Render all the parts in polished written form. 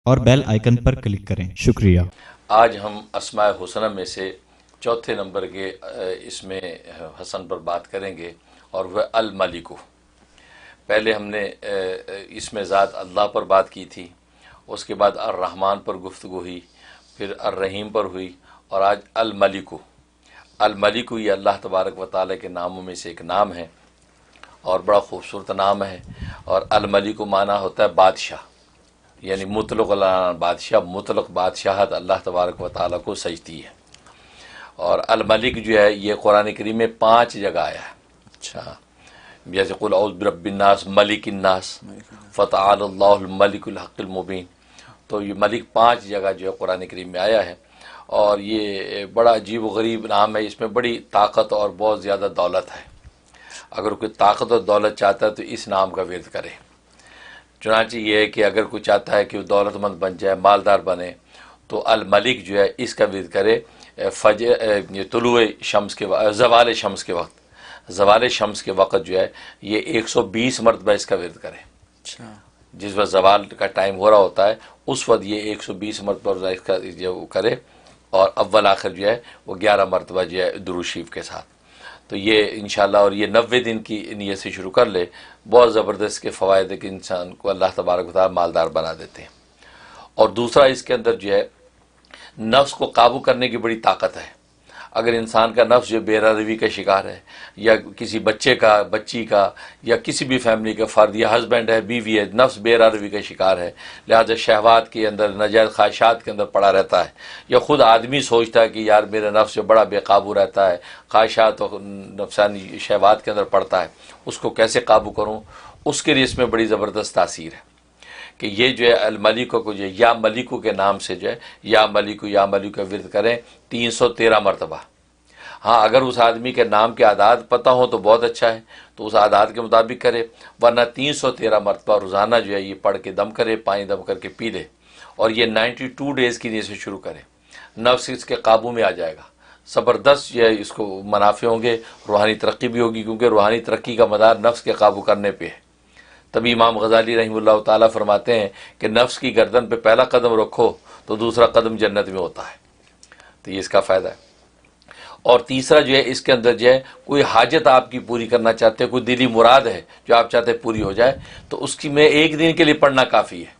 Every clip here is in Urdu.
اور بیل آئیکن پر کلک کریں۔ شکریہ۔ آج ہم اسماء حسنہ میں سے چوتھے نمبر کے اس میں حسن پر بات کریں گے، اور وہ الملک۔ پہلے ہم نے اس میں ذات اللہ پر بات کی تھی، اس کے بعد الرحمن پر گفتگو ہوئی، پھر الرحیم پر ہوئی، اور آج الملک۔ الملک یہ اللہ تبارک و تعالیٰ کے ناموں میں سے ایک نام ہے، اور بڑا خوبصورت نام ہے۔ اور الملک معنی ہوتا ہے بادشاہ، یعنی مطلق بادشاہ، مطلق بادشاہت اللہ تبارک و تعالیٰ کو سجتی ہے۔ اور الملک جو ہے یہ قرآن کریم میں 5 جگہ آیا ہے۔ اچھا، جیسے قل اعوذ برب الناس، ملک الناس، فتعال اللہ الملک الحق المبین۔ تو یہ ملک 5 جگہ جو ہے قرآن کریم میں آیا ہے، اور یہ بڑا عجیب و غریب نام ہے، اس میں بڑی طاقت اور بہت زیادہ دولت ہے۔ اگر کوئی طاقت اور دولت چاہتا ہے تو اس نام کا ورد کرے۔ چنانچہ یہ ہے کہ اگر کوئی چاہتا ہے کہ وہ دولت مند بن جائے، مالدار بنے، تو الملک جو ہے اس کا ورد کرے طلوع شمس کے زوال شمس کے وقت۔ زوال شمس کے وقت جو ہے یہ 120 مرتبہ اس کا ورد کرے۔ جس وقت زوال کا ٹائم ہو رہا ہوتا ہے اس وقت یہ 120 مرتبہ اس کا جو کرے، اور اول آخر جو ہے وہ 11 مرتبہ جو ہے درود شریف کے ساتھ۔ تو یہ انشاءاللہ، اور یہ 90 دن کی نیت سے شروع کر لے، بہت زبردست کے فوائد ہے کہ انسان کو اللہ تبارک و تعالیٰ مالدار بنا دیتے ہیں۔ اور دوسرا اس کے اندر جو ہے نفس کو قابو کرنے کی بڑی طاقت ہے۔ اگر انسان کا نفس جو بے روی کا شکار ہے، یا کسی بچے کا، بچی کا، یا کسی بھی فیملی کا فرد، یا ہسبینڈ ہے، بیوی ہے، نفس بے روی کا شکار ہے، لہذا شہوات کے اندر، ناجائز خواہشات کے اندر پڑا رہتا ہے، یا خود آدمی سوچتا ہے کہ یار میرا نفس جو بڑا بے قابو رہتا ہے، خواہشات اور نفسانی شہوات کے اندر پڑتا ہے، اس کو کیسے قابو کروں، اس کے لیے اس میں بڑی زبردست تاثیر ہے کہ یہ جو ہے الملک کو جو ہے یا ملکو کے نام سے جو ہے یا ملکو کا ورد کریں 313 مرتبہ۔ ہاں، اگر اس آدمی کے نام کے اعداد پتہ ہوں تو بہت اچھا ہے، تو اس اعداد کے مطابق کرے، ورنہ 313 مرتبہ روزانہ جو ہے یہ پڑھ کے دم کرے، پانی دم کر کے پی لے، اور یہ 92 ڈیز کی نیت سے شروع کرے۔ نفس اس کے قابو میں آ جائے گا، زبردست جو ہے اس کو منافع ہوں گے، روحانی ترقی بھی ہوگی، کیونکہ روحانی ترقی کا مدار نفس کے قابو کرنے پہ ہے۔ تبھی امام غزالی رحمہ اللہ تعالیٰ فرماتے ہیں کہ نفس کی گردن پہ پہلا قدم رکھو تو دوسرا قدم جنت میں ہوتا ہے۔ تو یہ اس کا فائدہ ہے۔ اور تیسرا جو ہے اس کے اندر جو ہے کوئی حاجت آپ کی پوری کرنا چاہتے ہیں، کوئی دلی مراد ہے جو آپ چاہتے ہیں پوری ہو جائے، تو اس کی میں 1 دن کے لیے پڑھنا کافی ہے،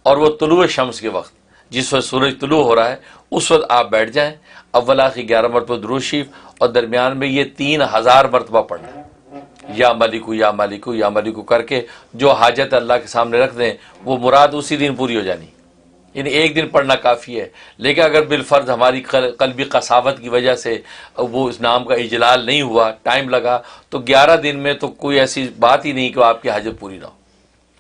اور وہ طلوع شمس کے وقت، جس وقت سورج طلوع ہو رہا ہے اس وقت آپ بیٹھ جائیں، اول آخر 11 مرتبہ درود شریف، اور درمیان میں یہ 3000 مرتبہ پڑھنا ہے، یا ملکو یا ملکو یا ملکو کر کے جو حاجت اللہ کے سامنے رکھ دیں وہ مراد اسی دن پوری ہو جانی۔ یعنی 1 دن پڑھنا کافی ہے، لیکن اگر بالفرض ہماری قلبی قساوت کی وجہ سے وہ اس نام کا اجلال نہیں ہوا، ٹائم لگا، تو 11 دن میں تو کوئی ایسی بات ہی نہیں کہ آپ کی حاجت پوری نہ ہو۔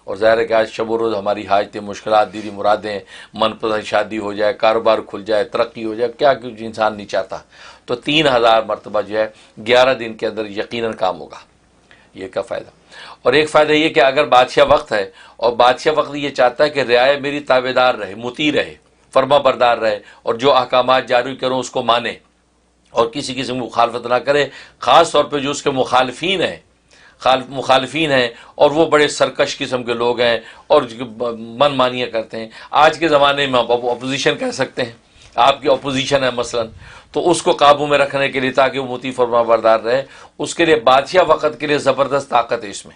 اور ظاہر ہے کہ آج شب و روز ہماری حاجتیں، مشکلات، دلی مرادیں، من پسند شادی ہو جائے، کاروبار کھل جائے، ترقی ہو جائے، کیا کچھ انسان نہیں چاہتا، تو 3000 مرتبہ جو ہے 11 دن کے اندر یقیناً کام ہوگا۔ یہ کا فائدہ۔ اور ایک فائدہ یہ کہ اگر بادشاہ وقت ہے، اور بادشاہ وقت یہ چاہتا ہے کہ رعایا میری تابع دار رہے، مطیع رہے، فرما بردار رہے، اور جو احکامات جاری کروں اس کو مانے، اور کسی قسم کی مخالفت نہ کرے، خاص طور پہ جو اس کے مخالفین ہیں اور وہ بڑے سرکش قسم کے لوگ ہیں اور من مانیاں کرتے ہیں۔ آج کے زمانے میں آپ اپوزیشن کہہ سکتے ہیں، آپ کی اپوزیشن ہے مثلا، تو اس کو قابو میں رکھنے کے لیے تاکہ وہ مطیع فرما بردار رہے، اس کے لیے بادشاہ وقت کے لیے زبردست طاقت ہے اس میں۔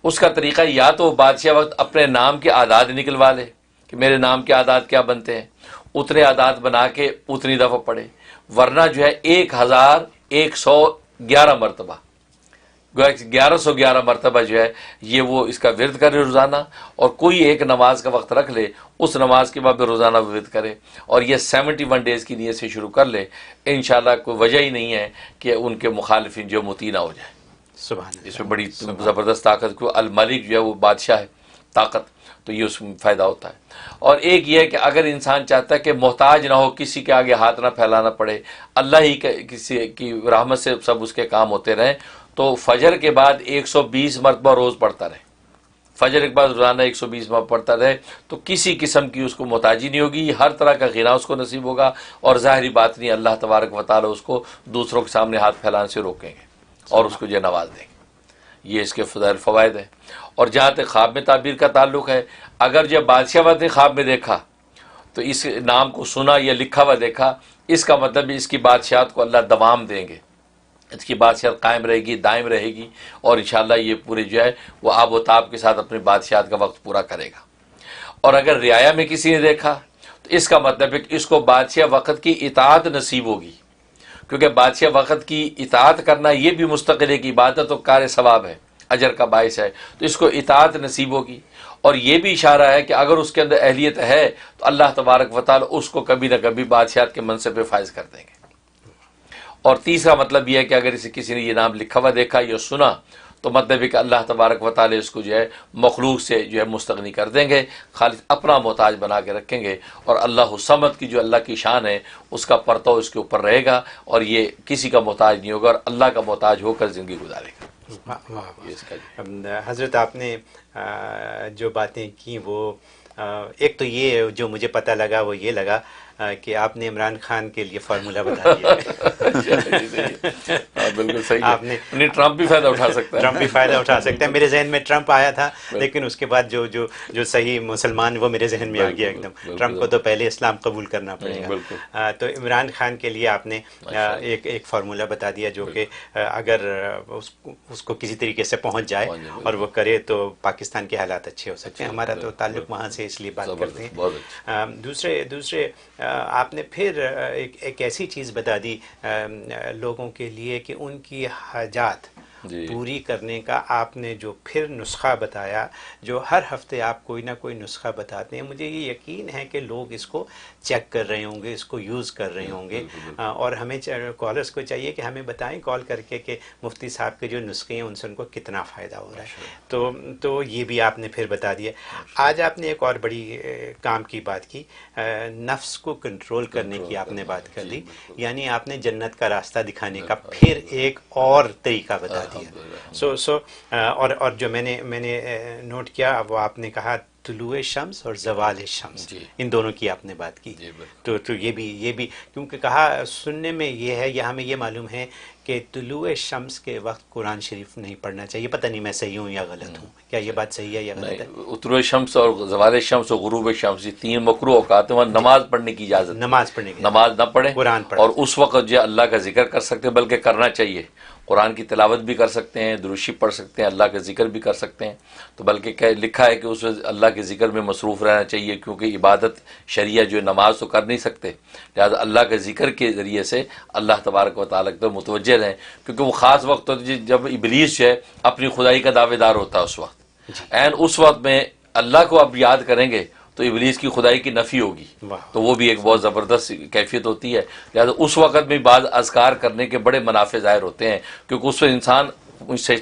اس کا طریقہ یا تو بادشاہ وقت اپنے نام کے اعداد نکلوا لے کہ میرے نام کے اعداد کیا بنتے ہیں، اتنے اعداد بنا کے اتنی دفعہ پڑھے، ورنہ جو ہے 1111 مرتبہ، 1111 مرتبہ جو ہے یہ وہ اس کا ورد کرے روزانہ، اور کوئی ایک نماز کا وقت رکھ لے، اس نماز کے بعد بھی روزانہ ورد کرے، اور یہ 71 ڈیز کی نیت سے شروع کر لے، انشاءاللہ کوئی وجہ ہی نہیں ہے کہ ان کے مخالفین جو مطیع نہ ہو جائے۔ سبحان اس میں بڑی زبردست طاقت کو، الملک جو ہے وہ بادشاہ ہے، طاقت، تو یہ اس میں فائدہ ہوتا ہے۔ اور ایک یہ ہے کہ اگر انسان چاہتا ہے کہ محتاج نہ ہو، کسی کے آگے ہاتھ نہ پھیلانا پڑے، اللہ ہی کسی کی رحمت سے سب اس کے کام ہوتے رہیں، تو فجر کے بعد 120 مرتبہ روز پڑھتا رہے، فجر کے بعد روزانہ 120 مرتبہ پڑھتا رہے، تو کسی قسم کی اس کو محتاجی نہیں ہوگی، ہر طرح کا غنا اس کو نصیب ہوگا، اور ظاہری بات نہیں، اللہ تبارک و تعالی اس کو دوسروں کے سامنے ہاتھ پھیلانے سے روکیں گے اور اس کو جو نواز دیں گے۔ یہ اس کے فضائل فوائد ہیں۔ اور جہاں تک خواب میں تعبیر کا تعلق ہے، اگر جب بادشاہ وقت نے خواب میں دیکھا تو اس نام کو سنا یا لکھا ہوا دیکھا، اس کا مطلب اس کی بادشاہت کو اللہ دوام دیں گے، اس کی بادشاہت قائم رہے گی، دائم رہے گی، اور انشاءاللہ یہ پورے جو ہے وہ آب و تاب کے ساتھ اپنی بادشاہت کا وقت پورا کرے گا۔ اور اگر رعایا میں کسی نے دیکھا تو اس کا مطلب ہے کہ اس کو بادشاہ وقت کی اطاعت نصیب ہوگی، کیونکہ بادشاہ وقت کی اطاعت کرنا یہ بھی مستقل ایک عبادت و کار ثواب ہے، اجر کا باعث ہے، تو اس کو اطاعت نصیب ہوگی۔ اور یہ بھی اشارہ ہے کہ اگر اس کے اندر اہلیت ہے تو اللہ تبارک و تعالی اس کو کبھی نہ کبھی بادشاہت کے منصب پہ فائز کر دیں گے۔ اور تیسرا مطلب یہ ہے کہ اگر اسے کسی نے یہ نام لکھا ہوا دیکھا یا سنا تو مطلب ہے کہ اللہ تبارک و تعالی اس کو جو ہے مخلوق سے جو ہے مستغنی کر دیں گے، خالص اپنا محتاج بنا کے رکھیں گے، اور اللہ الصمد کی جو اللہ کی شان ہے اس کا پرتو اس کے اوپر رہے گا، اور یہ کسی کا محتاج نہیں ہوگا اور اللہ کا محتاج ہو کر زندگی گزارے گا۔ یہ اس کا حضرت آپ نے جو باتیں کی وہ ایک تو یہ جو مجھے پتہ لگا وہ یہ لگا کہ آپ نے عمران خان کے لیے فارمولہ بتا دیا بالکل صحیح آپ نے ہے، ٹرمپ بھی فائدہ اٹھا سکتا ہے، ٹرمپ بھی فائدہ اٹھا سکتا ہے۔ میرے ذہن میں ٹرمپ آیا تھا، لیکن اس کے بعد جو صحیح مسلمان وہ میرے ذہن میں آ گیا ایک دم۔ ٹرمپ کو تو پہلے اسلام قبول کرنا پڑے گا۔ تو عمران خان کے لیے آپ نے ایک فارمولہ بتا دیا جو کہ اگر اس کو کسی طریقے سے پہنچ جائے اور وہ کرے تو پاکستان کے حالات اچھے ہو سکتے ہیں۔ ہمارا تو تعلق وہاں سے اس لیے بات کرتے ہیں۔ دوسرے آپ نے پھر ایک ایسی چیز بتا دی لوگوں کے لیے کہ ان کی حاجات پوری کرنے کا آپ نے جو پھر نسخہ بتایا، جو ہر ہفتے آپ کوئی نہ کوئی نسخہ بتاتے ہیں، مجھے یہ یقین ہے کہ لوگ اس کو چیک کر رہے ہوں گے، اس کو یوز کر رہے ہوں گے، اور ہمیں کالرز کو چاہیے کہ ہمیں بتائیں کال کر کے کہ مفتی صاحب کے جو نسخے ہیں ان سے ان کو کتنا فائدہ ہو رہا ہے۔ تو یہ بھی آپ نے پھر بتا دیا۔ آج آپ نے ایک اور بڑی کام کی بات کی، نفس کو کنٹرول کرنے کی آپ نے بات کر دی، یعنی آپ نے جنت کا راستہ دکھانے کا پھر ایک اور طریقہ بتا دیا۔ اور جو میں نے نوٹ کیا وہ آپ نے کہا طلوع شمس اور زوال شمس، ان دونوں کی آپ نے بات کی۔ تو یہ بھی کیونکہ کہا سننے میں یہ ہے یا ہمیں یہ معلوم ہے کہ طلوع شمس کے وقت قرآن شریف نہیں پڑھنا چاہیے۔ پتہ نہیں میں صحیح ہوں یا غلط ہوں، کیا یہ بات صحیح ہے یا غلط ہے؟ طلوع شمس اور زوال شمس اور غروب شمس، یہ تین مکروہ اوقات ہیں، وہاں نماز پڑھنے کی اجازت، نماز پڑھنے کی، نماز نہ پڑھیں قرآن پڑھیں، اور اس وقت جو اللہ کا ذکر کر سکتے ہیں، بلکہ کرنا چاہیے، قرآن کی تلاوت بھی کر سکتے ہیں، دروشی پڑھ سکتے ہیں، اللہ کا ذکر بھی کر سکتے ہیں، تو بلکہ لکھا ہے کہ اس وقت اللہ کے ذکر میں مصروف رہنا چاہیے، کیونکہ عبادت شریعہ جو نماز تو کر نہیں سکتے، لہٰذا اللہ کے ذکر کے ذریعے سے اللہ تبارک و تعالیٰ کی طرف متوجہ رہیں، کیونکہ وہ خاص وقت ہوتا ہے جب ابلیس جو ہے اپنی خدائی کا دعوے دار ہوتا ہے، اس وقت اس وقت میں اللہ کو اب یاد کریں گے تو ابلیس کی خدائی کی نفی ہوگی، تو وہ بھی ایک بہت زبردست کیفیت ہوتی ہے۔ لہٰذا اس وقت میں بعض اذکار کرنے کے بڑے منافع ظاہر ہوتے ہیں، کیونکہ اس وقت انسان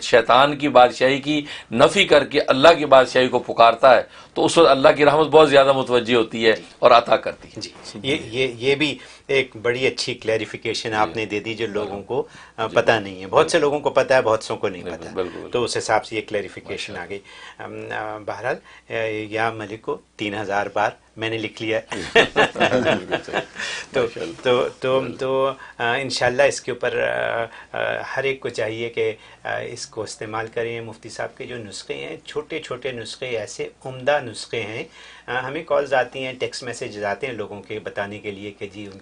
شیطان کی بادشاہی کی نفی کر کے اللہ کی بادشاہی کو پکارتا ہے، تو اس وقت اللہ کی رحمت بہت زیادہ متوجہ ہوتی ہے اور عطا کرتی ہے۔ جی، یہ بھی ایک بڑی اچھی کلیریفیکیشن آپ نے دے دی جو لوگوں کو پتہ نہیں ہے۔ بہت سے لوگوں کو پتہ ہے، بہت سوں کو نہیں پتہ، تو اس حساب سے یہ کلیریفیکیشن آ گئی۔ بہرحال یا ملکو 3000 بار میں نے لکھ لیا تو انشاءاللہ اس کے اوپر ہر ایک کو چاہیے کہ اس کو استعمال کریں۔ مفتی صاحب کے جو نسخے ہیں، چھوٹے چھوٹے نسخے، ایسے عمدہ نسخے ہیں۔ ہمیں کالز آتی ہیں، ٹیکسٹ میسیجز آتے ہیں لوگوں کے بتانے کے لیے کہ جی ان